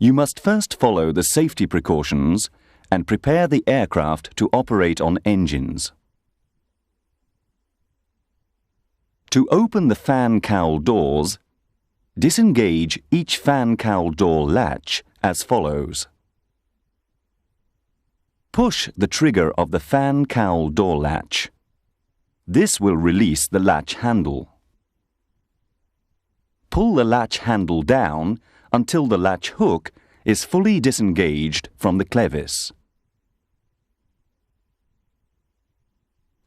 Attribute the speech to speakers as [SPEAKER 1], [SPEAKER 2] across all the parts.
[SPEAKER 1] You must first follow the safety precautions and prepare the aircraft to operate on engines. To open the fan cowl doors, disengage each fan cowl door latch as follows. Push the trigger of the fan cowl door latch. This will release the latch handle. Pull the latch handle down until the latch hook is fully disengaged from the clevis.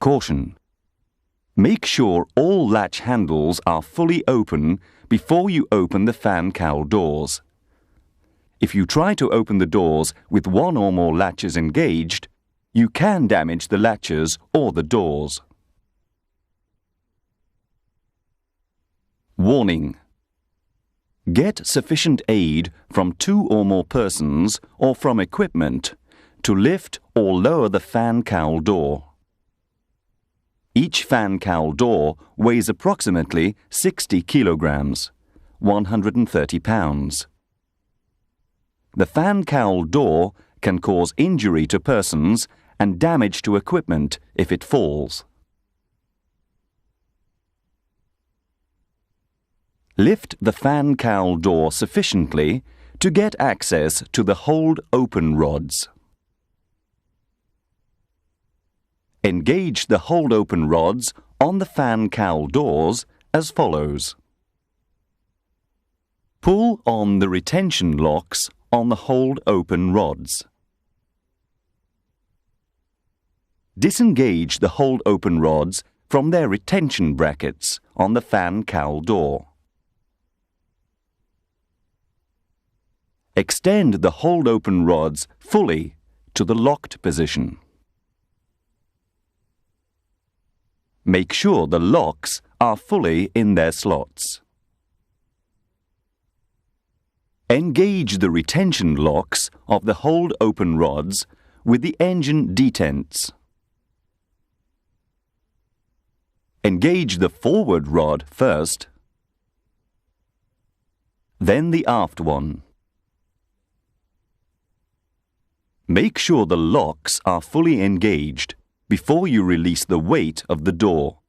[SPEAKER 1] Caution: make sure all latch handles are fully open before you open the fan cowl doors. If you try to open the doors with one or more latches engaged, you can damage the latches or the doors. Warning: get sufficient aid from 2 or more persons or from equipment to lift or lower the fan cowl door. Each fan cowl door weighs approximately 60 kilograms, 130 pounds. The fan cowl door can cause injury to persons and damage to equipment if it falls. Lift the fan cowl door sufficiently to get access to the hold-open rods. Engage the hold-open rods on the fan cowl doors as follows. Pull on the retention locks on the hold-open rods. Disengage the hold-open rods from their retention brackets on the fan cowl door. Extend the hold-open rods fully to the locked position. Make sure the locks are fully in their slots. Engage the retention locks of the hold-open rods with the engine detents. Engage the forward rod first, then the aft one. Make sure the locks are fully engaged before you release the weight of the door.